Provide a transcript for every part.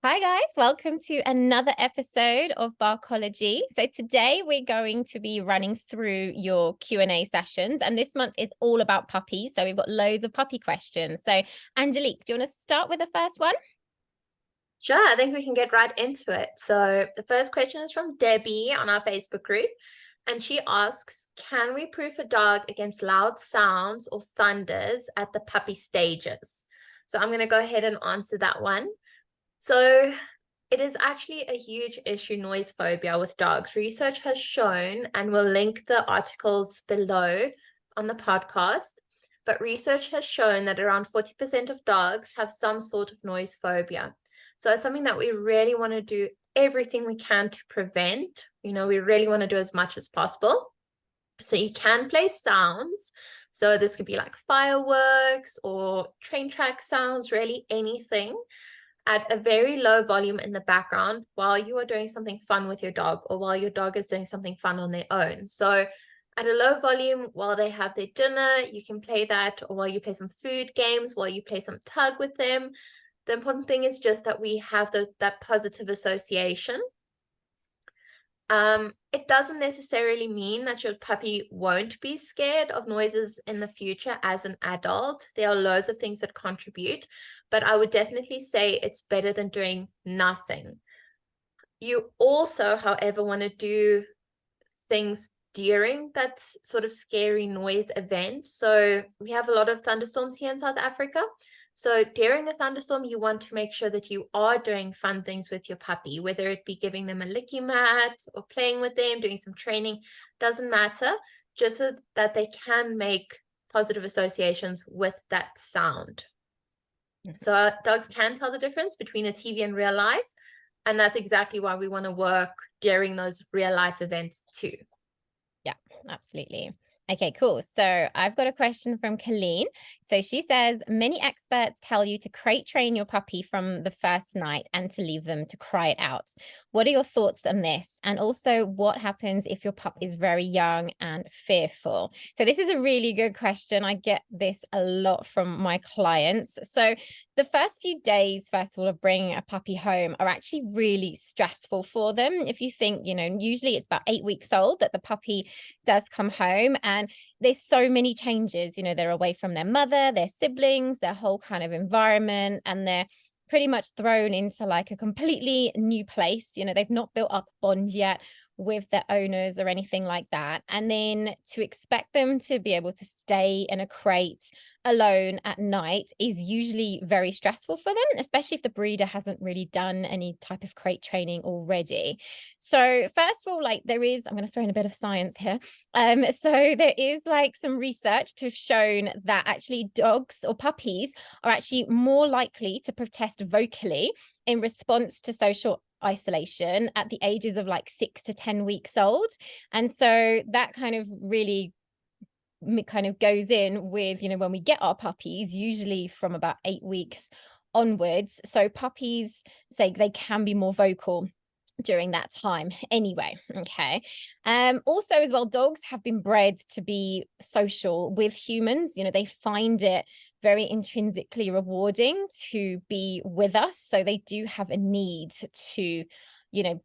Hi guys, welcome to another episode of Barkology. So today we're going to be running through your Q&A sessions, and this month is all about puppies. So we've got loads of puppy questions. So Angelique, do you want to start with the first one? Sure, I think we can get right into it. So the first question is from Debbie on our Facebook group, and she asks, can we proof a dog against loud sounds or thunders at the puppy stages? So I'm going to go ahead and answer that one. So it is actually a huge issue, noise phobia with dogs. Research has shown, and we'll link the articles below on the podcast, but research has shown that around 40% of dogs have some sort of noise phobia. So it's something that we really want to do everything we can to prevent. We really want to do as much as possible. So you can play sounds. So this could be like fireworks or train track sounds, really anything at a very low volume in the background while you are doing something fun with your dog or while your dog is doing something fun on their own. So at a low volume while they have their dinner, you can play that, or while you play some food games, while you play some tug with them. The important thing is just that we have that positive association. It doesn't necessarily mean that your puppy won't be scared of noises in the future as an adult. There are loads of things that contribute, but I would definitely say it's better than doing nothing. You also, however, want to do things during that sort of scary noise event. So we have a lot of thunderstorms here in South Africa. So during a thunderstorm, you want to make sure that you are doing fun things with your puppy, whether it be giving them a licky mat or playing with them, doing some training, doesn't matter, just so that they can make positive associations with that sound. So dogs can tell the difference between a TV and real life. And that's exactly why we want to work during those real life events too. Yeah, absolutely. Okay, cool. So I've got a question from Colleen. So she says, many experts tell you to crate train your puppy from the first night and to leave them to cry it out. What are your thoughts on this? And also, what happens if your pup is very young and fearful? So this is a really good question. I get this a lot from my clients. So the first few days, first of all, of bringing a puppy home are actually really stressful for them. If you think, usually it's about 8 weeks old that the puppy does come home, and there's so many changes. They're away from their mother, their siblings, their whole kind of environment, and they're pretty much thrown into like a completely new place. They've not built up a bond yet with their owners or anything like that. And then to expect them to be able to stay in a crate alone at night is usually very stressful for them, especially if the breeder hasn't really done any type of crate training already. So first of all, I'm going to throw in a bit of science here. So there is like some research to have shown that actually dogs or puppies are actually more likely to protest vocally in response to social isolation at the ages of like 6 to 10 weeks old. And so that kind of really goes in with, when we get our puppies, usually from about 8 weeks onwards. So puppies say they can be more vocal during that time anyway. Okay. Also as well, dogs have been bred to be social with humans. They find it very intrinsically rewarding to be with us, so they do have a need to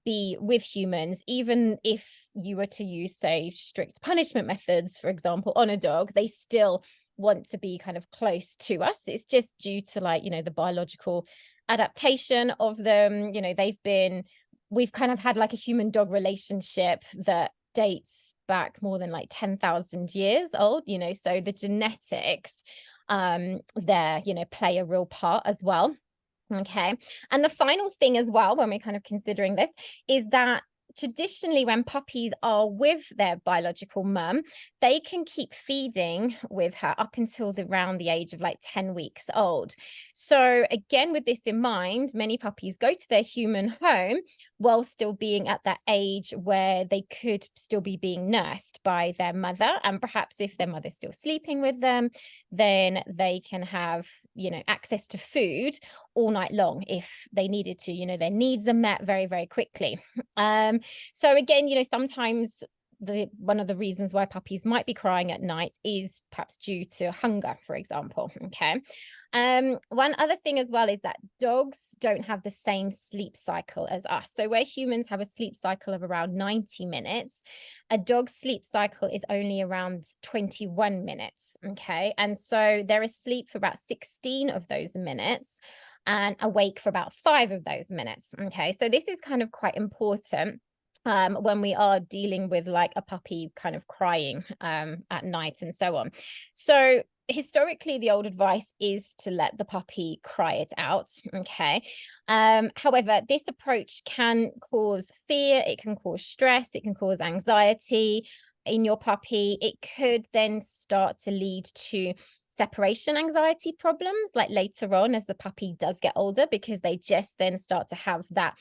be with humans. Even if you were to use, say, strict punishment methods, for example, on a dog, they still want to be kind of close to us. It's just due to the biological adaptation of them. We've kind of had like a human dog relationship that dates back more than like 10,000 years old, so the genetics there, play a real part as well. Okay. And the final thing as well, when we're kind of considering this, is that traditionally when puppies are with their biological mum, they can keep feeding with her up until around the age of like 10 weeks old. So again, with this in mind, many puppies go to their human home while still being at that age where they could still be being nursed by their mother. And perhaps if their mother's still sleeping with them, then they can have, access to food all night long if they needed to. Their needs are met very, very quickly. So again, sometimes one of the reasons why puppies might be crying at night is perhaps due to hunger, for example. Okay. One other thing as well is that dogs don't have the same sleep cycle as us. So where humans have a sleep cycle of around 90 minutes, a dog's sleep cycle is only around 21 minutes. Okay. And so they're asleep for about 16 of those minutes and awake for about 5 of those minutes. Okay. So this is kind of quite important when we are dealing with like a puppy kind of crying at night and so on. So historically, the old advice is to let the puppy cry it out. Okay. However, this approach can cause fear, it can cause stress, it can cause anxiety in your puppy. It could then start to lead to separation anxiety problems like later on as the puppy does get older, because they just then start to have that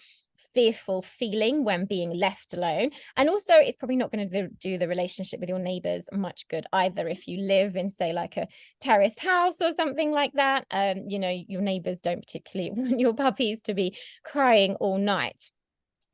fearful feeling when being left alone. And also it's probably not going to do the relationship with your neighbors much good either if you live in, say, like a terraced house or something like that. You know, your neighbors don't particularly want your puppies to be crying all night.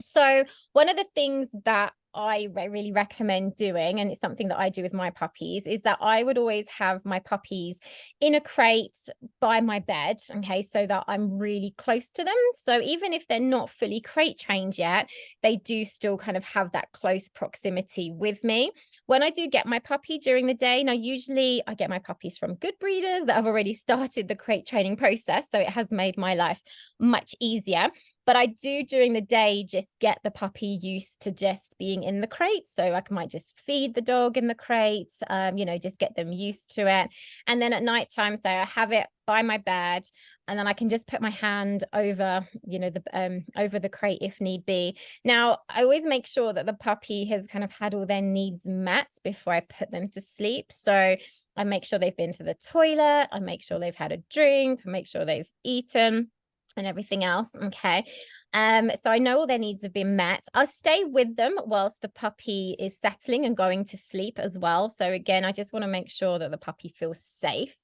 So one of the things that I really recommend doing, and it's something that I do with my puppies, is that I would always have my puppies in a crate by my bed, okay, so that I'm really close to them. So even if they're not fully crate trained yet, they do still kind of have that close proximity with me. When I do get my puppy during the day, now usually I get my puppies from good breeders that have already started the crate training process, so it has made my life much easier. But I do during the day just get the puppy used to just being in the crate. So I might just feed the dog in the crate, you know, just get them used to it. And then at nighttime, so I have it by my bed, and then I can just put my hand over, you know, over the crate if need be. Now, I always make sure that the puppy has kind of had all their needs met before I put them to sleep. So I make sure they've been to the toilet, I make sure they've had a drink, I make sure they've eaten and everything else. Okay. So I know all their needs have been met. I'll stay with them whilst the puppy is settling and going to sleep as well. So again, I just want to make sure that the puppy feels safe.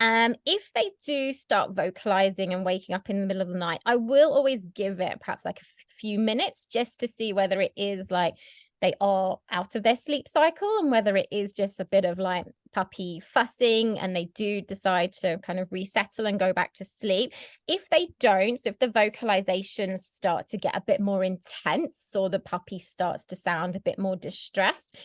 If they do start vocalizing and waking up in the middle of the night, I will always give it perhaps like a few minutes just to see whether it is like they are out of their sleep cycle and whether it is just a bit of like puppy fussing and they do decide to kind of resettle and go back to sleep. If they don't, so if the vocalizations start to get a bit more intense or the puppy starts to sound a bit more distressed,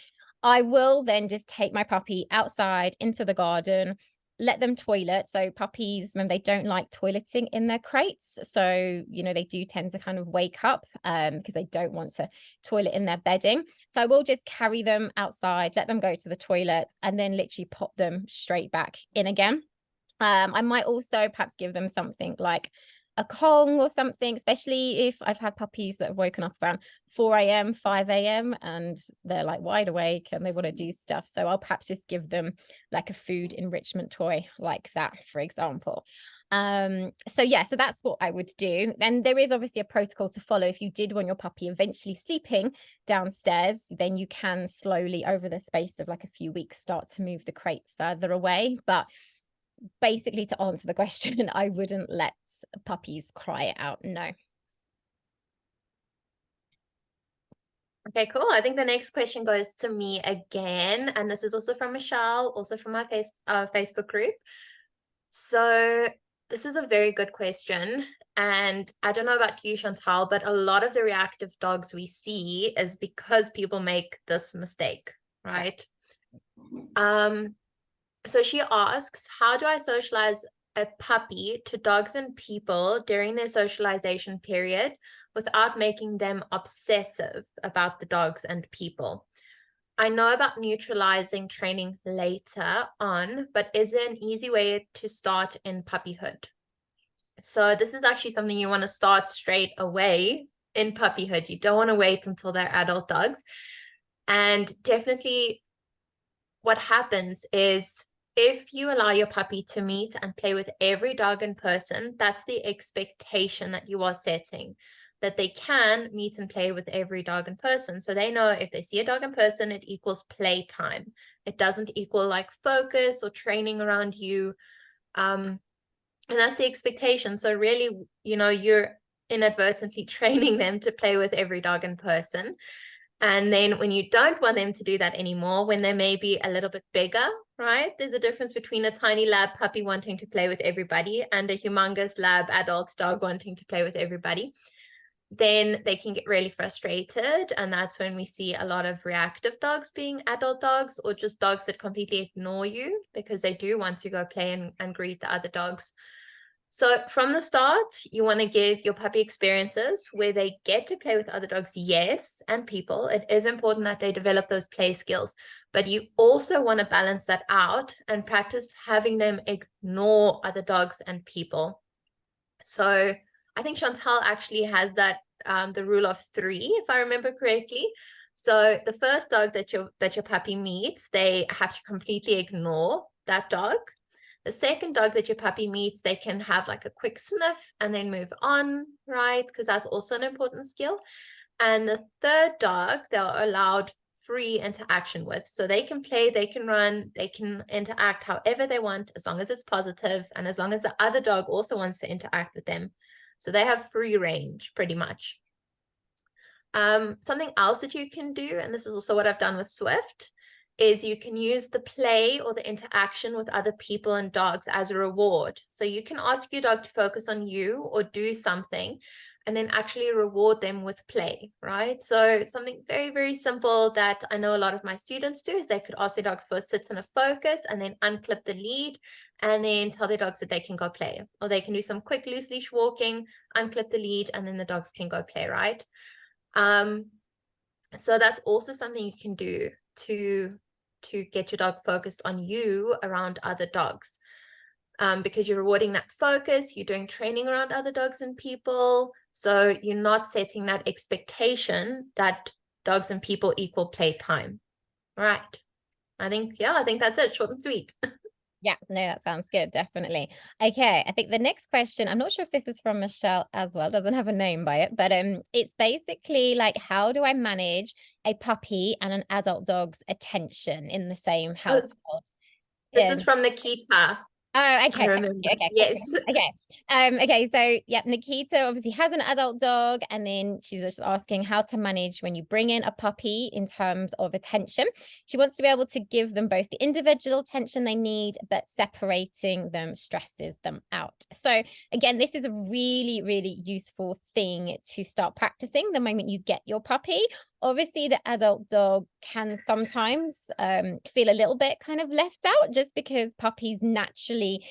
I will then just take my puppy outside into the garden, let them toilet. So puppies, when they don't like toileting in their crates, so you know they do tend to kind of wake up because they don't want to toilet in their bedding. So I will just carry them outside, let them go to the toilet, and then literally pop them straight back in again. I might also perhaps give them something like a Kong or something, especially if I've had puppies that have woken up around 4 a.m., 5 a.m. and they're like wide awake and they want to do stuff. So I'll perhaps just give them like a food enrichment toy like that, for example. So yeah, so that's what I would do. And there is obviously a protocol to follow. If you did want your puppy eventually sleeping downstairs, then you can slowly over the space of like a few weeks start to move the crate further away. But basically, to answer the question, I wouldn't let puppies cry it out. No. Okay, cool. I think the next question goes to me again, and this is also from Michelle, also from our Facebook group. So this is a very good question, and I don't know about you, Chantal, but a lot of the reactive dogs we see is because people make this mistake, right? So she asks, how do I socialize a puppy to dogs and people during their socialization period without making them obsessive about the dogs and people? I know about neutralizing training later on, but is there an easy way to start in puppyhood? So this is actually something you want to start straight away in puppyhood. You don't want to wait until they're adult dogs. And definitely what happens is if you allow your puppy to meet and play with every dog and person, that's the expectation that you are setting, that they can meet and play with every dog and person. So they know if they see a dog and person, it equals playtime. It doesn't equal like focus or training around you. And that's the expectation. So really, you know, you're inadvertently training them to play with every dog and person. And then when you don't want them to do that anymore, when they may be a little bit bigger, right? There's a difference between a tiny lab puppy wanting to play with everybody and a humongous lab adult dog wanting to play with everybody. Then they can get really frustrated. And that's when we see a lot of reactive dogs being adult dogs, or just dogs that completely ignore you because they do want to go play and greet the other dogs. So from the start, you want to give your puppy experiences where they get to play with other dogs, yes, and people. It is important that they develop those play skills, but you also want to balance that out and practice having them ignore other dogs and people. So I think Chantal actually has that the rule of 3, if I remember correctly. So the first dog that your puppy meets, they have to completely ignore that dog. The second dog that your puppy meets, they can have like a quick sniff and then move on, right? Because that's also an important skill. And the third dog, they're allowed free interaction with. So they can play, they can run, they can interact however they want, as long as it's positive and as long as the other dog also wants to interact with them. So they have free range pretty much. Something else that you can do, and this is also what I've done with Swift, is you can use the play or the interaction with other people and dogs as a reward. So you can ask your dog to focus on you or do something and then actually reward them with play, right? So something very, very simple that I know a lot of my students do is they could ask their dog for sit in a focus and then unclip the lead and then tell their dogs that they can go play. Or they can do some quick loose leash walking, unclip the lead, and then the dogs can go play, right? So that's also something you can do to get your dog focused on you around other dogs, because you're rewarding that focus, you're doing training around other dogs and people, so you're not setting that expectation that dogs and people equal playtime. Right. I think that's it. Short and sweet. Yeah, no, that sounds good. Definitely. Okay. I think the next question, I'm not sure if this is from Michelle as well, doesn't have a name by it, but it's basically like, how do I manage a puppy and an adult dog's attention in the same household? This is from Nikita. Oh, okay. I remember. Okay, Yes. okay. Okay. So yeah, Nikita obviously has an adult dog, and then she's just asking how to manage when you bring in a puppy in terms of attention. She wants to be able to give them both the individual attention they need, but separating them stresses them out. So again, this is a really, really useful thing to start practicing the moment you get your puppy. Obviously, the adult dog can sometimes feel a little bit kind of left out just because puppies naturally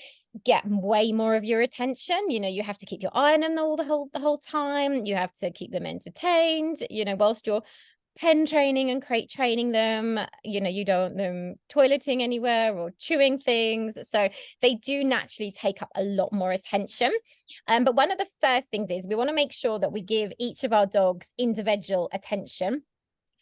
get way more of your attention. You know, you have to keep your eye on them the whole time. You have to keep them entertained, you know, whilst you're pen training and crate training them. You know, you don't want them toileting anywhere or chewing things. So they do naturally take up a lot more attention. But one of the first things is we want to make sure that we give each of our dogs individual attention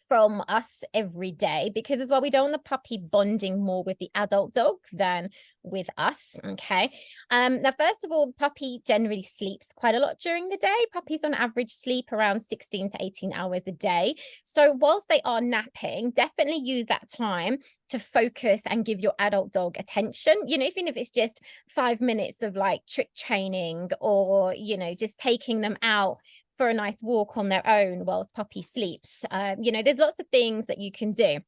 from us every day, because as well, we don't want the puppy bonding more with the adult dog than with us. Okay. Now, first of all, the puppy generally sleeps quite a lot during the day. Puppies on average sleep around 16 to 18 hours a day. So whilst they are napping, definitely use that time to focus and give your adult dog attention. You know, even if it's just 5 minutes of like trick training, or, you know, just taking them out for a nice walk on their own whilst puppy sleeps. You know, there's lots of things that you can do.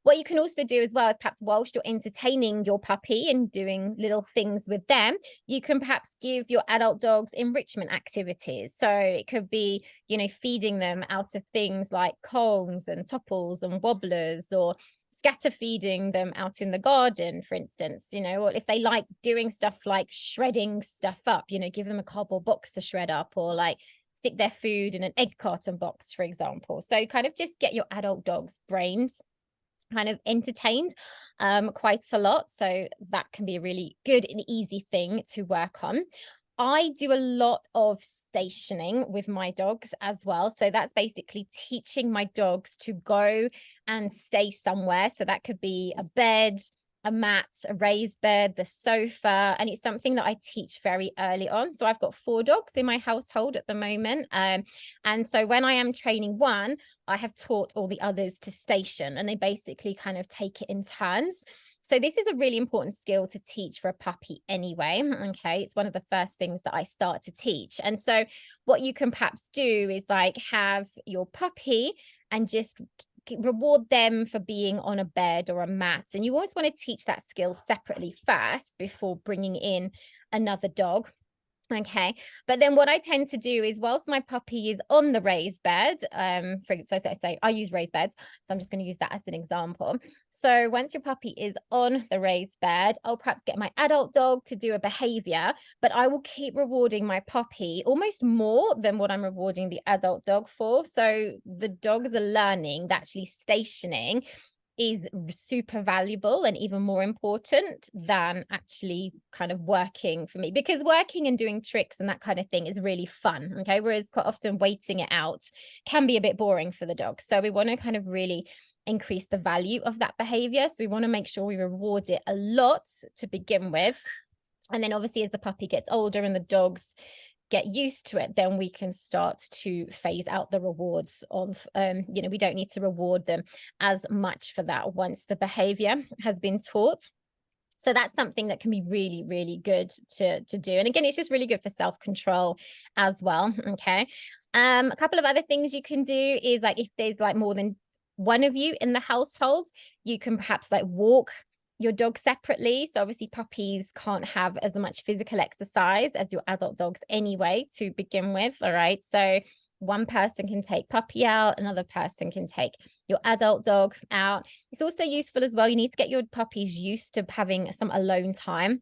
What you can also do as well, perhaps whilst you're entertaining your puppy and doing little things with them, you can perhaps give your adult dogs enrichment activities. So it could be, you know, feeding them out of things like cones and topples and wobblers, or scatter feeding them out in the garden, for instance, you know, or if they like doing stuff like shredding stuff up, you know, give them a cardboard box to shred up, or like stick their food in an egg carton box, for example. So kind of just get your adult dog's brains kind of entertained quite a lot. So that can be a really good and easy thing to work on. I do a lot of stationing with my dogs as well. So that's basically teaching my dogs to go and stay somewhere. So that could be a bed, a mat, a raised bed, the sofa, and it's something that I teach very early on. So I've got 4 dogs in my household at the moment. And so when I am training one, I have taught all the others to station, and they basically kind of take it in turns. So this is a really important skill to teach for a puppy anyway. Okay. It's one of the first things that I start to teach. And so what you can perhaps do is like have your puppy and just reward them for being on a bed or a mat. And you always want to teach that skill separately first before bringing in another dog. Okay. But then what I tend to do is, whilst my puppy is on the raised bed, so say I use raised beds, so I'm just going to use that as an example. So once your puppy is on the raised bed, I'll perhaps get my adult dog to do a behavior, but I will keep rewarding my puppy almost more than what I'm rewarding the adult dog for. So the dogs are learning that actually stationing is super valuable and even more important than actually kind of working for me, because working and doing tricks and that kind of thing is really fun. Okay. Whereas quite often waiting it out can be a bit boring for the dog. So we want to kind of really increase the value of that behavior. So we want to make sure we reward it a lot to begin with. And then obviously as the puppy gets older and the dogs get used to it, then we can start to phase out the rewards of, we don't need to reward them as much for that once the behavior has been taught. So that's something that can be really, really good to do. And again, it's just really good for self-control as well. Okay. A couple of other things you can do is, like, if there's like more than one of you in the household, you can perhaps like walk your dog separately. So obviously puppies can't have as much physical exercise as your adult dogs anyway to begin with. All right. So one person can take puppy out, another person can take your adult dog out. It's also useful as well. You need to get your puppies used to having some alone time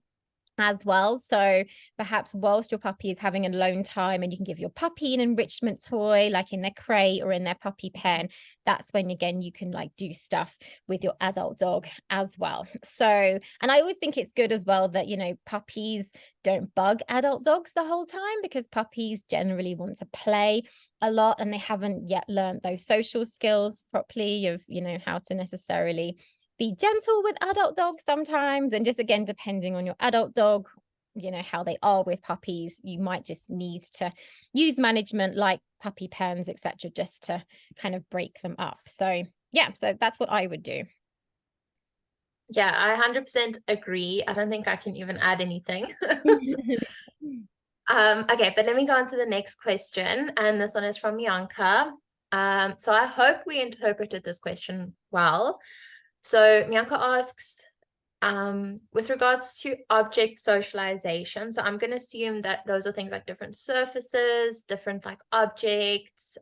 as well. So perhaps whilst your puppy is having alone time, and you can give your puppy an enrichment toy like in their crate or in their puppy pen, that's when again you can like do stuff with your adult dog as well. So, and I always think it's good as well that, puppies don't bug adult dogs the whole time, because puppies generally want to play a lot and they haven't yet learned those social skills properly of, how to necessarily be gentle with adult dogs sometimes. And just again, depending on your adult dog, how they are with puppies, you might just need to use management like puppy pens, etc., just to kind of break them up. So yeah, so that's what I would do. Yeah, I 100% agree. I don't think I can even add anything. Okay, but let me go on to the next question. And this one is from Bianca. So I hope we interpreted this question well. So Bianca asks, with regards to object socialization, so I'm going to assume that those are things like different surfaces, different like objects,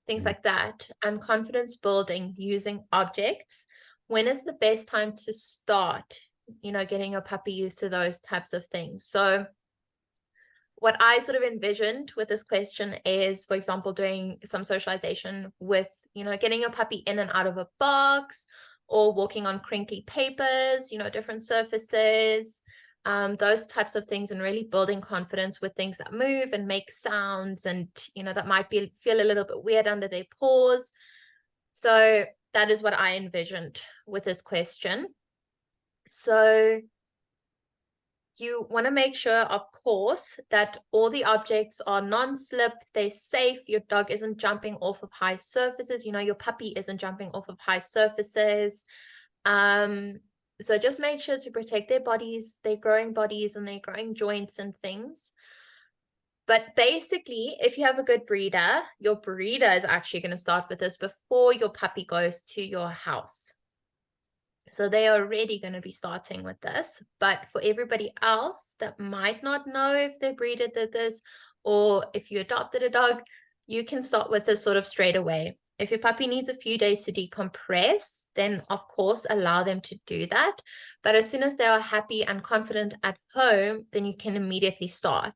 things like that, and confidence building using objects. When is the best time to start, getting your puppy used to those types of things? So what I sort of envisioned with this question is, for example, doing some socialization with, getting your puppy in and out of a box, or walking on crinkly papers, different surfaces, those types of things, and really building confidence with things that move and make sounds, and, that might feel a little bit weird under their paws. So that is what I envisioned with this question. So you want to make sure, of course, that all the objects are non-slip, they're safe, your dog isn't jumping off of high surfaces, your puppy isn't jumping off of high surfaces. So just make sure to protect their bodies, their growing bodies and their growing joints and things. But basically, if you have a good breeder, your breeder is actually going to start with this before your puppy goes to your house. So they are already going to be starting with this. But for everybody else that might not know if their breeder did this, or if you adopted a dog, you can start with this sort of straight away. If your puppy needs a few days to decompress, then of course allow them to do that. But as soon as they are happy and confident at home, then you can immediately start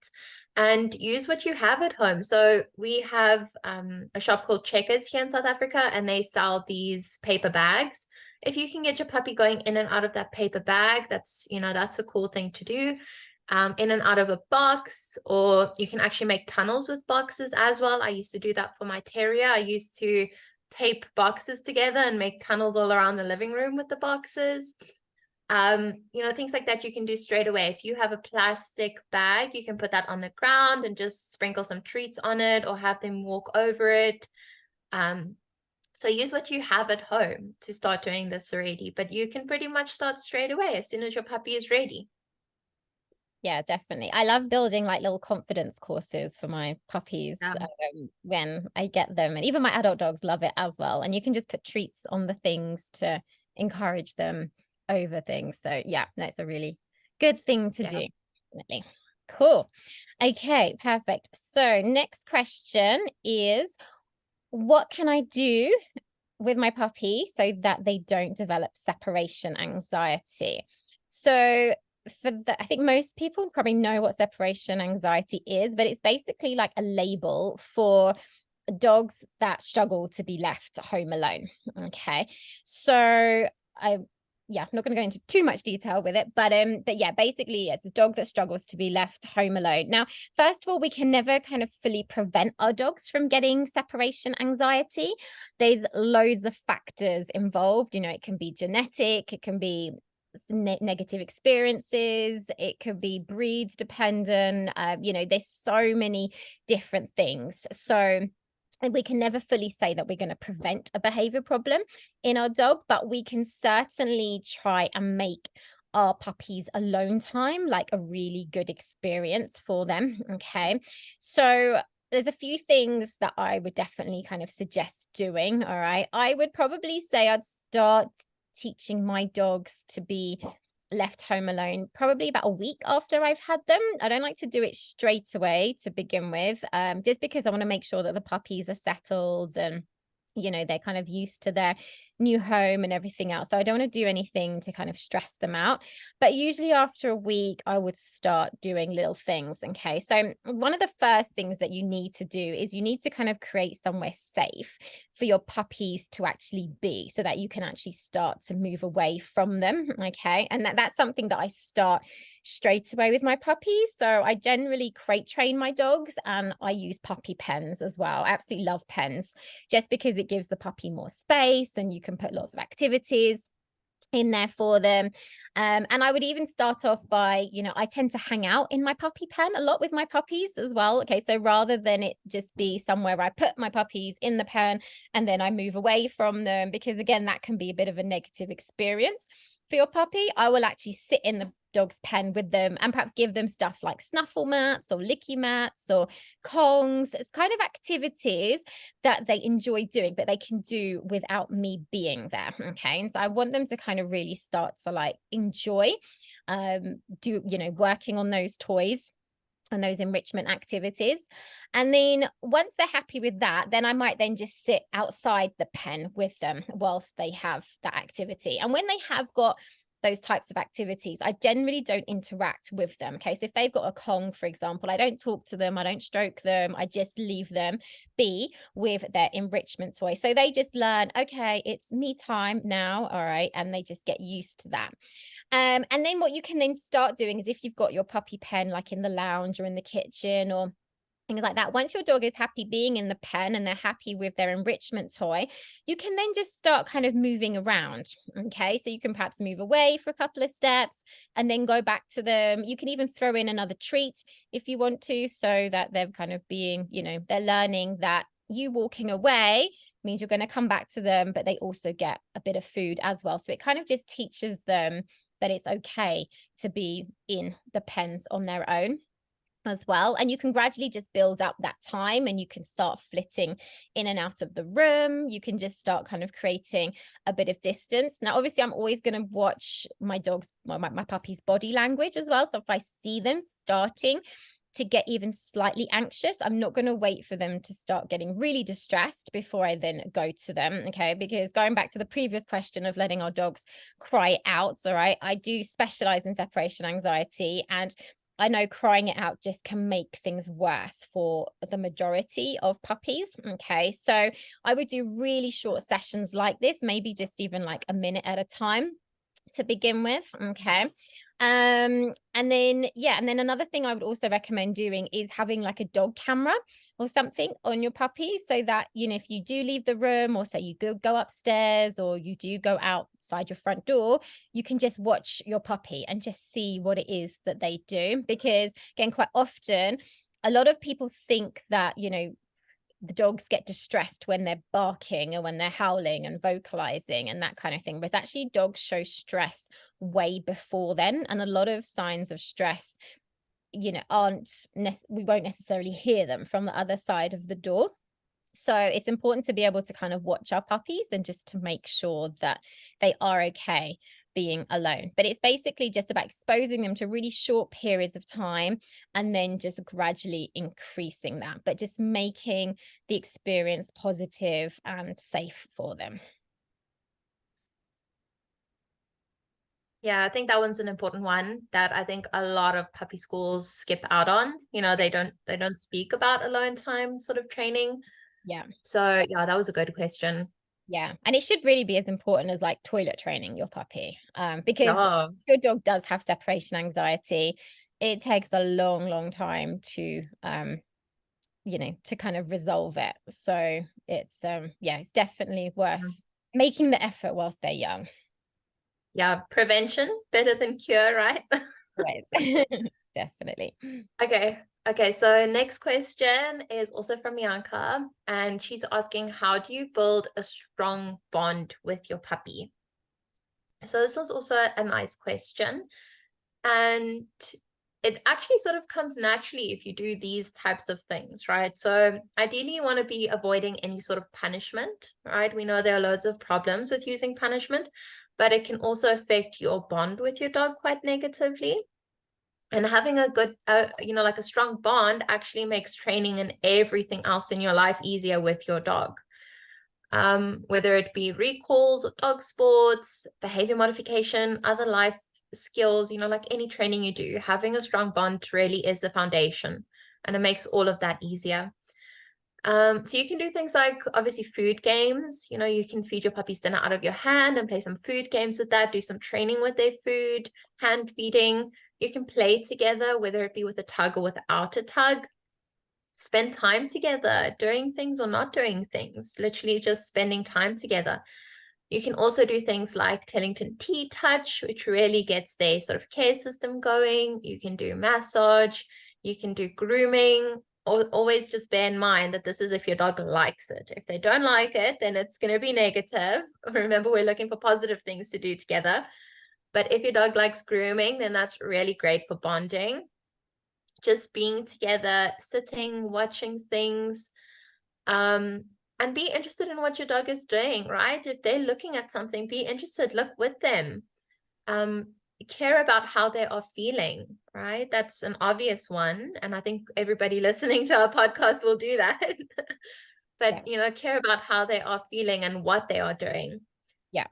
and use what you have at home. So we have a shop called Checkers here in South Africa, and they sell these paper bags. If you can get your puppy going in and out of that paper bag, that's a cool thing to do. In and out of a box, or you can actually make tunnels with boxes as well. I used to do that for my terrier. I used to tape boxes together and make tunnels all around the living room with the boxes. Things like that you can do straight away. If you have a plastic bag, you can put that on the ground and just sprinkle some treats on it, or have them walk over it. So use what you have at home to start doing this already, but you can pretty much start straight away as soon as your puppy is ready. Yeah, definitely. I love building like little confidence courses for my puppies Yeah. when I get them. And even my adult dogs love it as well. And you can just put treats on the things to encourage them over things. So yeah, that's a really good thing to Yeah. do. Definitely. Cool. Okay, perfect. So next question is, what can I do with my puppy so that they don't develop separation anxiety? So I think most people probably know what separation anxiety is, but it's basically like a label for dogs that struggle to be left home alone. Okay. So I yeah, I'm not going to go into too much detail with it, but yeah, basically it's a dog that struggles to be left home alone. Now, first of all, we can never kind of fully prevent our dogs from getting separation anxiety. There's loads of factors involved. It can be genetic, it can be negative experiences, it could be breeds dependent. There's so many different things. So we can never fully say that we're going to prevent a behavior problem in our dog, but we can certainly try and make our puppies alone time like a really good experience for them. Okay. So there's a few things that I would definitely kind of suggest doing. All right. I would probably say I'd start teaching my dogs to be left home alone probably about a week after I've had them. I don't like to do it straight away to begin with, just because I want to make sure that the puppies are settled and they're kind of used to their new home and everything else. So I don't want to do anything to kind of stress them out. But usually after a week, I would start doing little things. Okay. So one of the first things that you need to do is you need to kind of create somewhere safe for your puppies to actually be so that you can actually start to move away from them. Okay. And that's something that I start straight away with my puppies. So I generally crate train my dogs and I use puppy pens as well. I absolutely love pens just because it gives the puppy more space and you can put lots of activities in there for them. And I would even start off by, I tend to hang out in my puppy pen a lot with my puppies as well. Okay. So rather than it just be somewhere where I put my puppies in the pen and then I move away from them, because again, that can be a bit of a negative experience for your puppy, I will actually sit in the dog's pen with them and perhaps give them stuff like snuffle mats or licky mats or Kongs. It's kind of activities that they enjoy doing, but they can do without me being there. Okay. And so I want them to kind of really start to like enjoy working on those toys and those enrichment activities. And then once they're happy with that, then I might then just sit outside the pen with them whilst they have that activity. And when they have got those types of activities, I generally don't interact with them. Okay. So if they've got a Kong, for example, I don't talk to them, I don't stroke them, I just leave them be with their enrichment toy. So they just learn, okay, it's me time now. All right. And they just get used to that. And then what you can then start doing is if you've got your puppy pen like in the lounge or in the kitchen or things like that. Once your dog is happy being in the pen and they're happy with their enrichment toy, you can then just start kind of moving around. Okay. So you can perhaps move away for a couple of steps and then go back to them. You can even throw in another treat if you want to, so that they're kind of being, they're learning that you walking away means you're going to come back to them, but they also get a bit of food as well. So it kind of just teaches them that it's okay to be in the pens on their own as well. And you can gradually just build up that time and you can start flitting in and out of the room. You can just start kind of creating a bit of distance. Now, obviously, I'm always going to watch my puppy's body language as well. So if I see them starting to get even slightly anxious, I'm not going to wait for them to start getting really distressed before I then go to them. Okay. Because going back to the previous question of letting our dogs cry out, all right, I do specialize in separation anxiety, and I know crying it out just can make things worse for the majority of puppies. Okay. So I would do really short sessions like this, maybe just even like a minute at a time to begin with. Okay. And then another thing I would also recommend doing is having like a dog camera or something on your puppy, so that if you do leave the room, or say you go upstairs, or you do go outside your front door, you can just watch your puppy and just see what it is that they do. Because again, quite often a lot of people think that the dogs get distressed when they're barking and when they're howling and vocalizing and that kind of thing. But actually dogs show stress way before then. And a lot of signs of stress we won't necessarily hear them from the other side of the door. So it's important to be able to kind of watch our puppies and just to make sure that they are okay being alone. But it's basically just about exposing them to really short periods of time and then just gradually increasing that, but just making the experience positive and safe for them. Yeah, I think that one's an important one that I think a lot of puppy schools skip out on. They don't speak about alone time sort of training. Yeah. So yeah, that was a good question. Yeah. And it should really be as important as like toilet training your puppy. Because Yeah. if your dog does have separation anxiety, it takes a long, long time to to kind of resolve it. So it's it's definitely worth making the effort whilst they're young. Yeah, prevention better than cure, right? Right. Definitely. Okay, so next question is also from Bianca, and she's asking, how do you build a strong bond with your puppy? So this was also a nice question, and it actually sort of comes naturally if you do these types of things, right? So ideally you want to be avoiding any sort of punishment, right? We know there are loads of problems with using punishment, but it can also affect your bond with your dog quite negatively. And having a good, like a strong bond actually makes training and everything else in your life easier with your dog. Whether it be recalls or dog sports, behavior modification, other life skills, like any training you do, having a strong bond really is the foundation, and it makes all of that easier. So you can do things like obviously food games. You can feed your puppies dinner out of your hand and play some food games with that, do some training with their food, hand feeding. You can play together, whether it be with a tug or without a tug. Spend time together, doing things or not doing things, literally just spending time together. You can also do things like Tellington tea touch, which really gets their sort of care system going. You can do massage, you can do grooming. Always just bear in mind that this is if your dog likes it. If they don't like it, then it's going to be negative. Remember, we're looking for positive things to do together. But if your dog likes grooming, then that's really great for bonding. Just being together, sitting, watching things, and be interested in what your dog is doing, right? If they're looking at something, be interested, look with them. Care about how they are feeling, right? That's an obvious one. And I think everybody listening to our podcast will do that. But, care about how they are feeling and what they are doing. Yeah.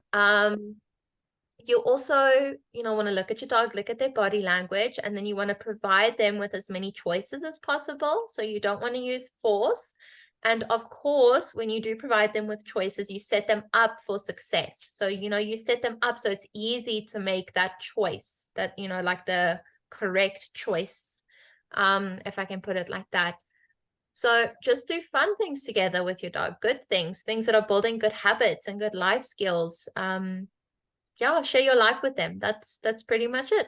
You also, want to look at your dog, look at their body language, and then you want to provide them with as many choices as possible. So you don't want to use force. And of course, when you do provide them with choices, you set them up for success. So, you set them up so it's easy to make that choice, that, like the correct choice, if I can put it like that. So just do fun things together with your dog, good things that are building good habits and good life skills. Share your life with them. That's pretty much it.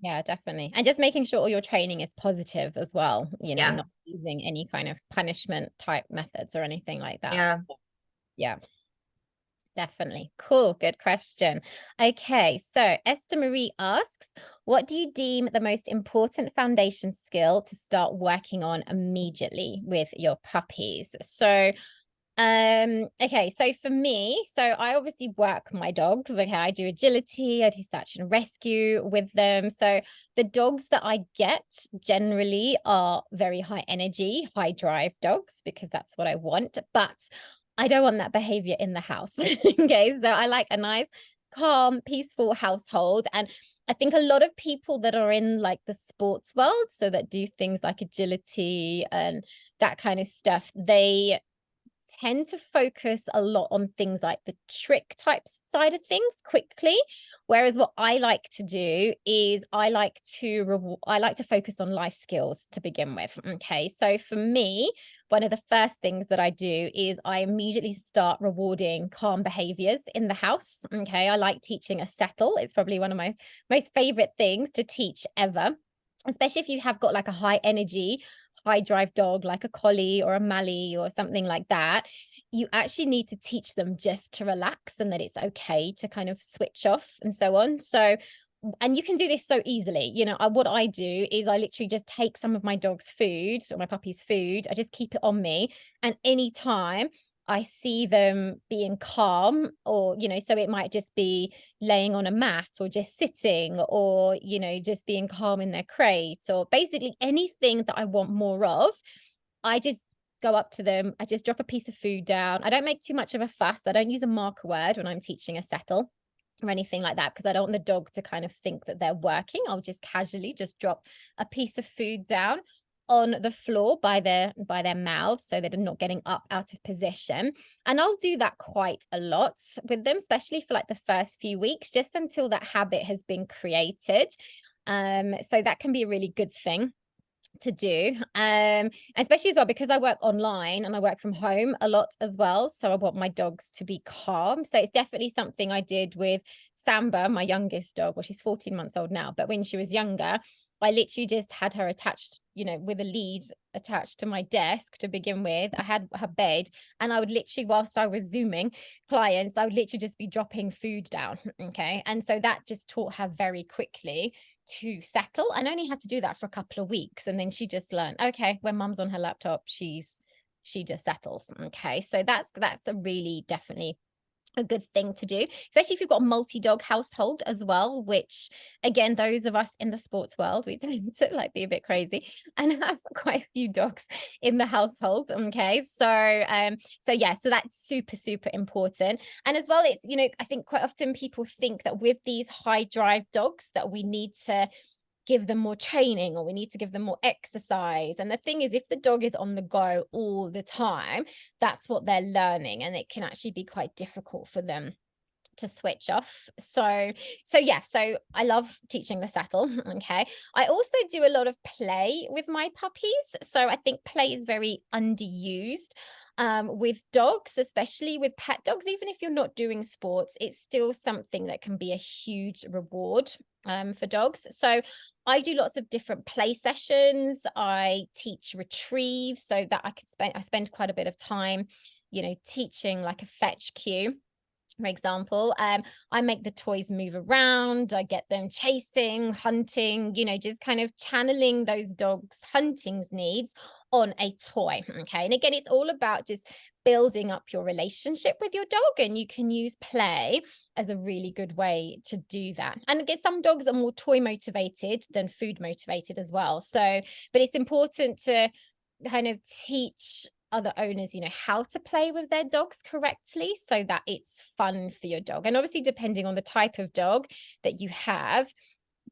Yeah, definitely. And just making sure all your training is positive as well, not using any kind of punishment type methods or anything like that. Yeah. So, yeah. Definitely. Cool. Good question. Okay. So Esther Marie asks, what do you deem the most important foundation skill to start working on immediately with your puppies? So okay, so for me, I obviously work my dogs. Okay, I do agility, I do search and rescue with them. So the dogs that I get generally are very high energy, high drive dogs, because that's what I want. But I don't want that behavior in the house. Okay, so I like a nice, calm, peaceful household. And I think a lot of people that are in like the sports world, so that do things like agility and that kind of stuff, they tend to focus a lot on things like the trick type side of things quickly, whereas what I like to do is I like to focus on life skills to begin with. Okay, so for me, one of the first things that I do is I immediately start rewarding calm behaviors in the house. Okay, I like teaching a settle. It's probably one of my most favorite things to teach ever, especially if you have got like a high energy, high drive dog like a collie or a Mallee or something like that. You actually need to teach them just to relax and that it's okay to kind of switch off and so on. So and you can do this so easily. What I do is I literally just take some of my dog's food or my puppy's food. I just keep it on me. And anytime I see them being calm, or, so it might just be laying on a mat or just sitting, or, just being calm in their crate, or basically anything that I want more of, I just go up to them. I just drop a piece of food down. I don't make too much of a fuss. I don't use a marker word when I'm teaching a settle or anything like that, because I don't want the dog to kind of think that they're working. I'll just casually just drop a piece of food down on the floor by their mouth, so they're not getting up out of position. And I'll do that quite a lot with them, especially for like the first few weeks, just until that habit has been created. So that can be a really good thing to do, especially as well because I work online and I work from home a lot as well, so I want my dogs to be calm. So it's definitely something I did with Samba, my youngest dog. Well, she's 14 months old now, but when she was younger, I literally just had her attached, with a lead attached to my desk to begin with. I had her bed, and I would literally, whilst I was Zooming clients, I would literally just be dropping food down. Okay. And so that just taught her very quickly to settle, and only had to do that for a couple of weeks, and then she just learned, okay, when mum's on her laptop, she just settles. Okay, so that's a really definitely a good thing to do, especially if you've got a multi-dog household as well, which again, those of us in the sports world, we tend to like be a bit crazy and have quite a few dogs in the household. Okay, so so that's super, super important. And as well, it's, I think quite often people think that with these high drive dogs that we need to give them more training, or we need to give them more exercise. And the thing is, if the dog is on the go all the time, that's what they're learning, and it can actually be quite difficult for them to switch off. So I love teaching the settle. Okay, I also do a lot of play with my puppies, so I think play is very underused with dogs, especially with pet dogs. Even if you're not doing sports, it's still something that can be a huge reward for dogs. So I do lots of different play sessions. I teach retrieve, so that I spend quite a bit of time, teaching like a fetch cue, for example. I make the toys move around. I get them chasing, hunting, just kind of channeling those dogs' hunting needs on a toy. Okay. And again, it's all about just building up your relationship with your dog, and you can use play as a really good way to do that. And again, some dogs are more toy motivated than food motivated as well. So, but it's important to kind of teach other owners, how to play with their dogs correctly, so that it's fun for your dog. And obviously, depending on the type of dog that you have,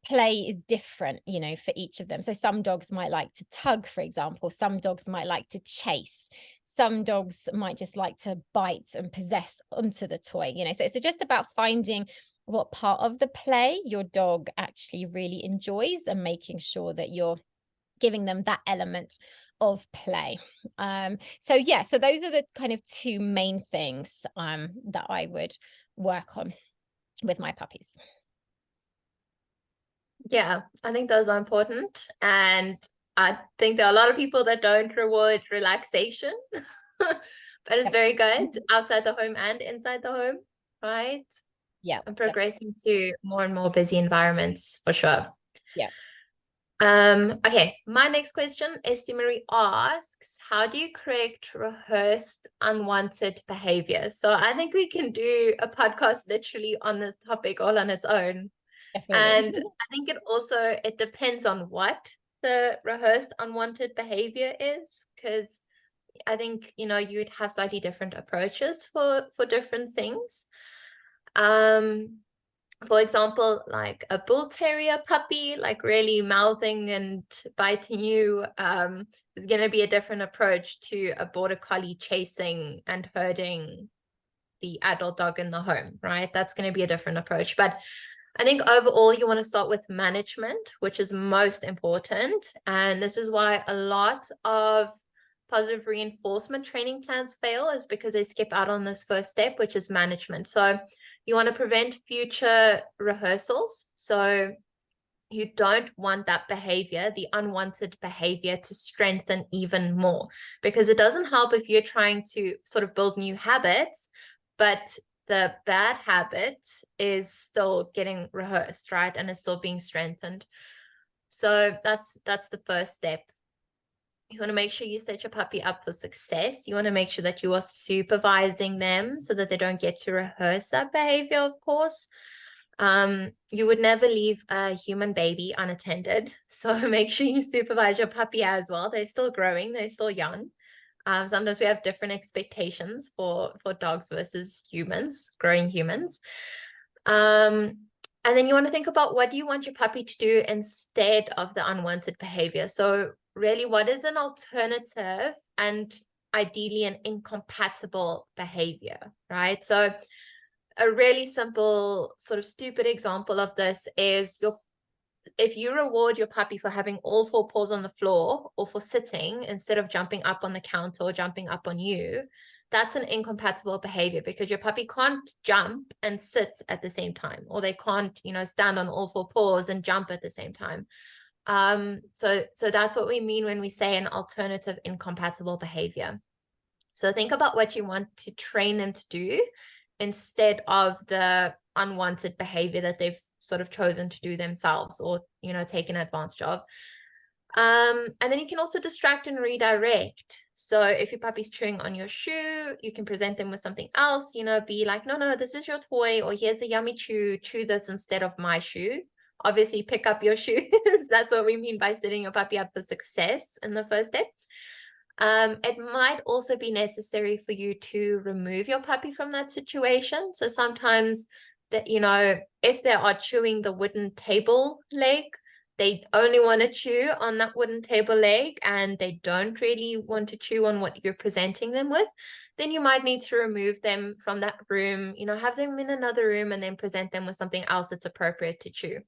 play is different, for each of them. So some dogs might like to tug, for example. Some dogs might like to chase. Some dogs might just like to bite and possess onto the toy, So it's just about finding what part of the play your dog actually really enjoys, and making sure that you're giving them that element of play. So those are the kind of two main things that I would work on with my puppies. Yeah, I think those are important. And I think there are a lot of people that don't reward relaxation, but it's very good outside the home and inside the home, right? Yeah. And progressing to more and more busy environments for sure. Yeah. Okay, my next question, Esty Marie asks, how do you correct rehearsed unwanted behavior? So I think we can do a podcast literally on this topic all on its own. Definitely. And I think it depends on what the rehearsed unwanted behavior is, because I think, you'd have slightly different approaches for different things. For example, like a bull terrier puppy, like really mouthing and biting you, is going to be a different approach to a border collie chasing and herding the adult dog in the home, right? That's going to be a different approach. But I think overall you want to start with management, which is most important. And this is why a lot of positive reinforcement training plans fail, is because they skip out on this first step, which is management. So you want to prevent future rehearsals. So you don't want that behavior, the unwanted behavior, to strengthen even more, because it doesn't help if you're trying to sort of build new habits, but the bad habit is still getting rehearsed, right? And it's still being strengthened. So that's the first step. You want to make sure you set your puppy up for success. You want to make sure that you are supervising them so that they don't get to rehearse that behavior, of course. You would never leave a human baby unattended. So make sure you supervise your puppy as well. They're still growing, they're still young. Sometimes we have different expectations for dogs versus humans, growing humans. And then you want to think about, what do you want your puppy to do instead of the unwanted behavior? So really, what is an alternative and ideally an incompatible behavior, right? So a really simple, sort of stupid example of this is if you reward your puppy for having all four paws on the floor or for sitting instead of jumping up on the counter or jumping up on you, that's an incompatible behavior, because your puppy can't jump and sit at the same time, or they can't, stand on all four paws and jump at the same time. So that's what we mean when we say an alternative incompatible behavior. So think about what you want to train them to do instead of the unwanted behavior that they've sort of chosen to do themselves, or taken advantage of. And then you can also distract and redirect. So if your puppy's chewing on your shoe, you can present them with something else, be like, no, this is your toy, or here's a yummy chew this instead of my shoe. Obviously pick up your shoes. That's what we mean by setting your puppy up for success in the first step. It might also be necessary for you to remove your puppy from that situation. So sometimes that, if they are chewing the wooden table leg, they only want to chew on that wooden table leg, and they don't really want to chew on what you're presenting them with, then you might need to remove them from that room, have them in another room and then present them with something else that's appropriate to chew.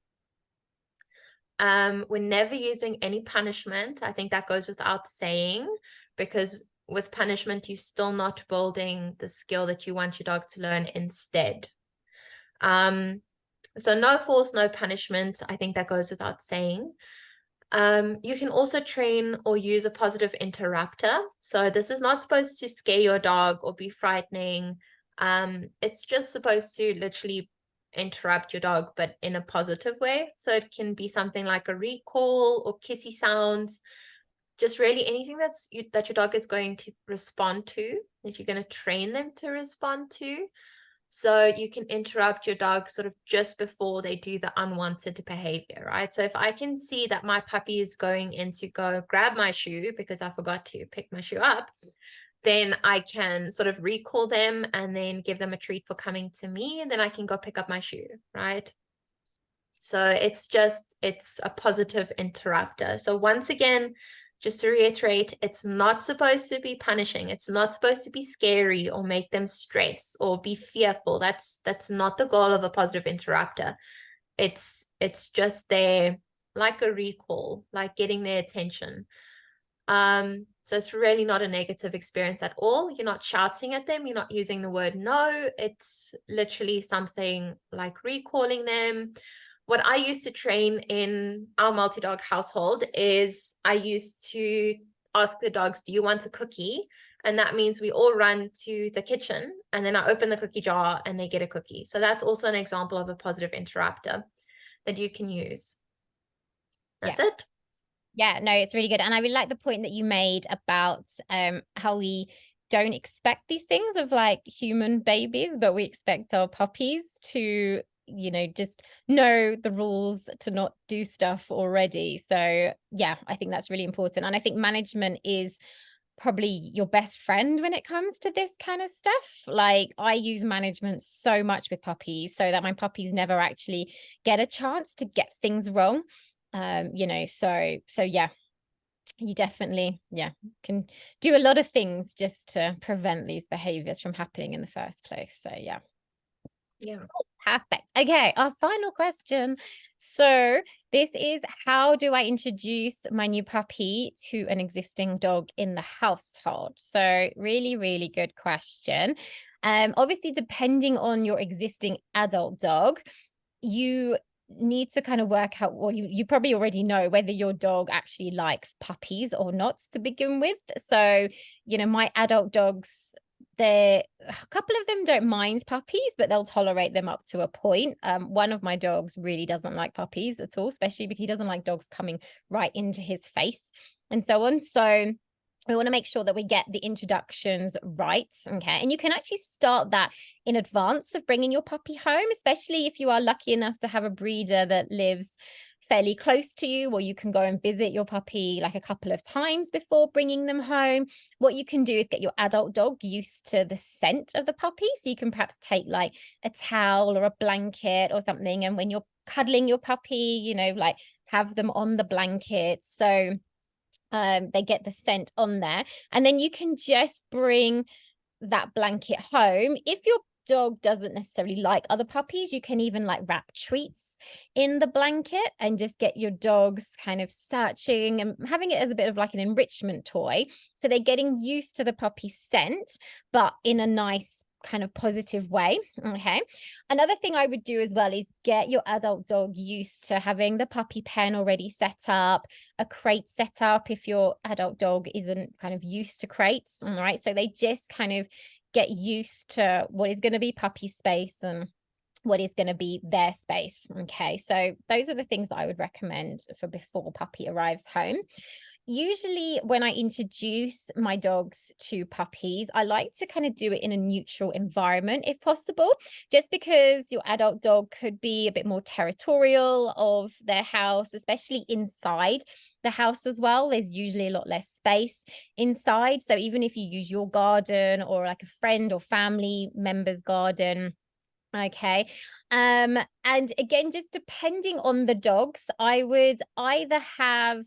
We're never using any punishment. I think that goes without saying, because with punishment, you're still not building the skill that you want your dog to learn instead. So no force, no punishment. I think that goes without saying. You can also train or use a positive interrupter. So this is not supposed to scare your dog or be frightening. It's just supposed to literally interrupt your dog, but in a positive way. So it can be something like a recall or kissy sounds, just really anything that your dog is going to respond to, that you're going to train them to respond to. So you can interrupt your dog sort of just before they do the unwanted behavior, right? So if I can see that my puppy is going in to go grab my shoe because I forgot to pick my shoe up, then I can sort of recall them and then give them a treat for coming to me. And then I can go pick up my shoe, right? So it's a positive interrupter. So once again, just to reiterate, it's not supposed to be punishing. It's not supposed to be scary or make them stress or be fearful. That's not the goal of a positive interrupter. It's just there like a recall, like getting their attention. So it's really not a negative experience at all. You're not shouting at them. You're not using the word no. It's literally something like recalling them. What I used to train in our multi-dog household is I used to ask the dogs, do you want a cookie? And that means we all run to the kitchen, and then I open the cookie jar and they get a cookie. So that's also an example of a positive interrupter that you can use. That's it. Yeah, no, it's really good. And I really like the point that you made about how we don't expect these things of like human babies, but we expect our puppies to, just know the rules, to not do stuff already. So yeah, I think that's really important. And I think management is probably your best friend when it comes to this kind of stuff. Like I use management so much with puppies so that my puppies never actually get a chance to get things wrong. So yeah, you definitely can do a lot of things just to prevent these behaviors from happening in the first place. So yeah. Perfect. Okay, our final question. So this is, how do I introduce my new puppy to an existing dog in the household? So really, really good question. Obviously, depending on your existing adult dog, you need to kind of work out, well, you probably already know whether your dog actually likes puppies or not to begin with. So, my adult dogs a couple of them don't mind puppies, but they'll tolerate them up to a point. One of my dogs really doesn't like puppies at all, especially because he doesn't like dogs coming right into his face and so on. So we want to make sure that we get the introductions right. Okay. And you can actually start that in advance of bringing your puppy home, especially if you are lucky enough to have a breeder that lives fairly close to you, or you can go and visit your puppy like a couple of times before bringing them home. What you can do is get your adult dog used to the scent of the puppy. So you can perhaps take like a towel or a blanket or something. And when you're cuddling your puppy, like have them on the blanket. So they get the scent on there. And then you can just bring that blanket home. If your dog doesn't necessarily like other puppies, you can even like wrap treats in the blanket and just get your dogs kind of searching and having it as a bit of like an enrichment toy. So they're getting used to the puppy scent, but in a nice kind of positive way. Okay. Another thing I would do as well is get your adult dog used to having the puppy pen already set up, a crate set up if your adult dog isn't kind of used to crates. All right. So they just kind of get used to what is going to be puppy space and what is going to be their space. Okay. So those are the things that I would recommend for before puppy arrives home. Usually when I introduce my dogs to puppies, I like to kind of do it in a neutral environment if possible, just because your adult dog could be a bit more territorial of their house, especially inside the house as well. There's usually a lot less space inside. So even if you use your garden or like a friend or family member's garden, okay. And again, just depending on the dogs, I would either have,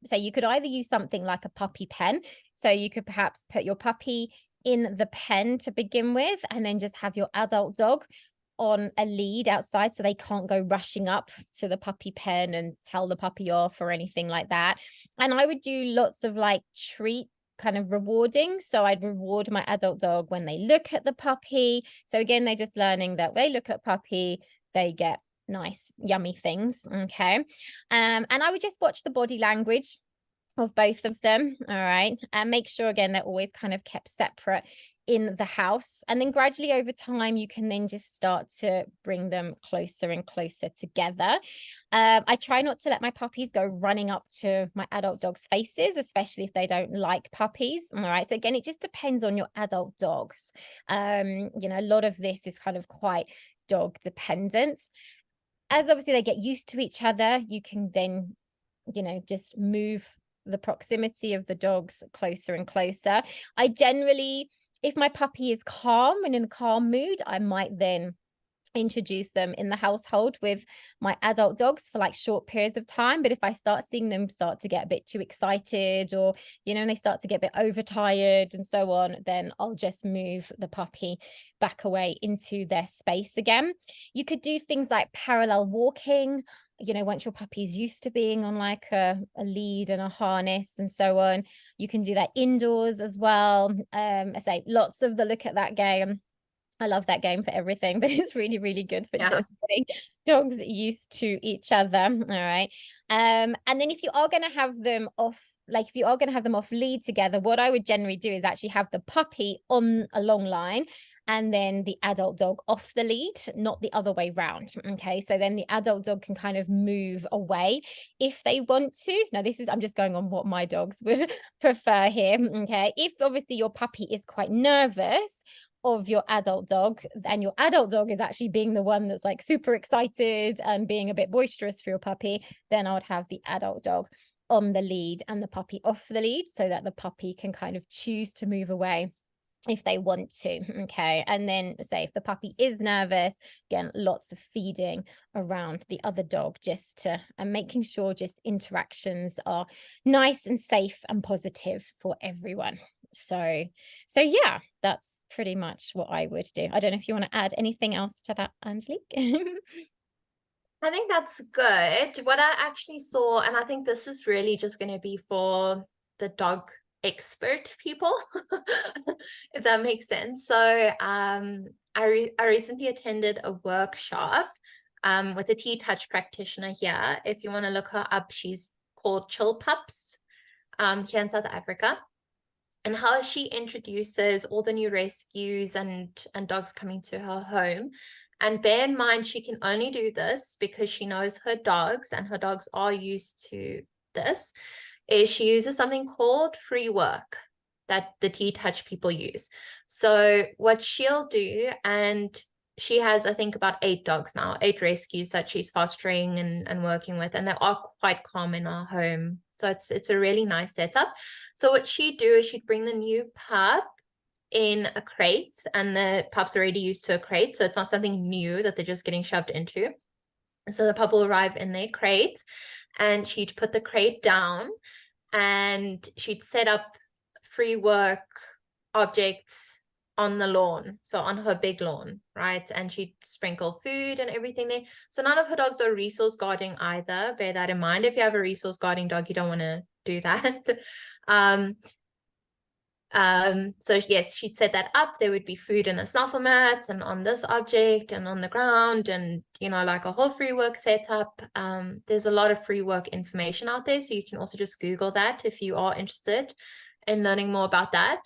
so you could either use something like a puppy pen. So you could perhaps put your puppy in the pen to begin with, and then just have your adult dog on a lead outside so they can't go rushing up to the puppy pen and tell the puppy off or anything like that. And I would do lots of like treat kind of rewarding. So I'd reward my adult dog when they look at the puppy. So again, they're just learning that they look at puppy, they get nice, yummy things. Okay. And I would just watch the body language of both of them. All right. And make sure, again, they're always kind of kept separate in the house. And then gradually over time, you can then just start to bring them closer and closer together. I try not to let my puppies go running up to my adult dog's faces, especially if they don't like puppies. All right. So again, it just depends on your adult dogs. A lot of this is kind of quite dog dependent. As obviously they get used to each other, you can then, just move the proximity of the dogs closer and closer. I generally, if my puppy is calm and in a calm mood, I might then introduce them in the household with my adult dogs for like short periods of time. But if I start seeing them start to get a bit too excited, or and they start to get a bit overtired and so on, then I'll just move the puppy back away into their space again. You could do things like parallel walking, once your puppy's used to being on like a lead and a harness and so on. You can do that indoors as well. I say lots of the Look at That game. I love that game for everything, but it's really, really good for just getting dogs used to each other. All right. And then if you are going to have them off, like if you are going to have them off lead together, what I would generally do is actually have the puppy on a long line and then the adult dog off the lead, not the other way round. Okay. So then the adult dog can kind of move away if they want to. Now, I'm just going on what my dogs would prefer here. Okay. If obviously your puppy is quite nervous of your adult dog, and your adult dog is actually being the one that's like super excited and being a bit boisterous for your puppy, then I would have the adult dog on the lead and the puppy off the lead so that the puppy can kind of choose to move away if they want to. Okay. And then say if the puppy is nervous, again, lots of feeding around the other dog and making sure just interactions are nice and safe and positive for everyone. So yeah, that's pretty much what I would do. I don't know if you want to add anything else to that, Angelique. I think that's good. What I actually saw, and I think this is really just going to be for the dog expert people, if that makes sense. So I recently attended a workshop with a T-Touch practitioner here. If you want to look her up, she's called Chill Pups here in South Africa. and how she introduces all the new rescues and dogs coming to her home. And bear in mind, she can only do this because she knows her dogs, and her dogs are used to this, is she uses something called free work that the T-Touch people use. So what she'll do, and she has, I think, about 8 dogs now, 8 rescues that she's fostering and working with, and they are quite calm in our home. So it's a really nice setup. So what she'd do is she'd bring the new pup in a crate, and the pup's already used to a crate, so it's not something new that they're just getting shoved into. So the pup will arrive in their crate, and she'd put the crate down, and she'd set up free work objects on the lawn, so on her big lawn, right? And she'd sprinkle food and everything there. So none of her dogs are resource guarding either. Bear that in mind. If you have a resource guarding dog, you don't want to do that. So yes, she'd set that up. There would be food in the snuffle mats and on this object and on the ground, and like a whole free work setup. There's a lot of free work information out there, so you can also just Google that if you are interested in learning more about that.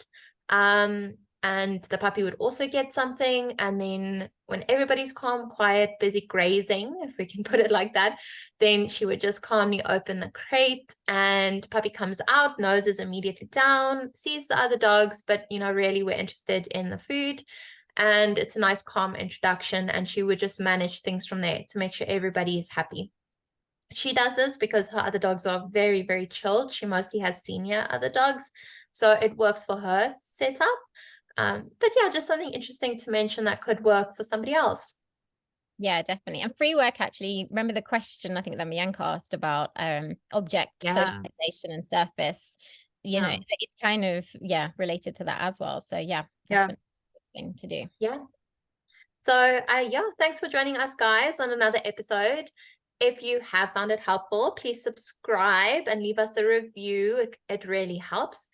And the puppy would also get something, and then when everybody's calm, quiet, busy grazing, if we can put it like that, then she would just calmly open the crate, and puppy comes out, nose is immediately down, sees the other dogs, but really we're interested in the food, and it's a nice calm introduction, and she would just manage things from there to make sure everybody is happy. She does this because her other dogs are very, very chilled. She mostly has senior other dogs, so it works for her setup. But yeah, just something interesting to mention that could work for somebody else. Yeah, definitely. And free work, actually, remember the question I think that Bianca asked about object socialization and surface, it's kind of related to that as well. So definitely thing to do. So thanks for joining us, guys, on another episode. If you have found it helpful, please subscribe and leave us a review. It really helps.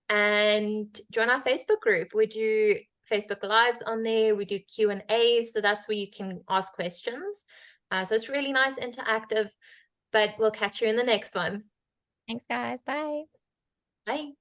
And join our Facebook group. We do Facebook Lives on there. We do Q&A, so that's where you can ask questions. So it's really nice, interactive, but we'll catch you in the next one. Thanks, guys. Bye. Bye.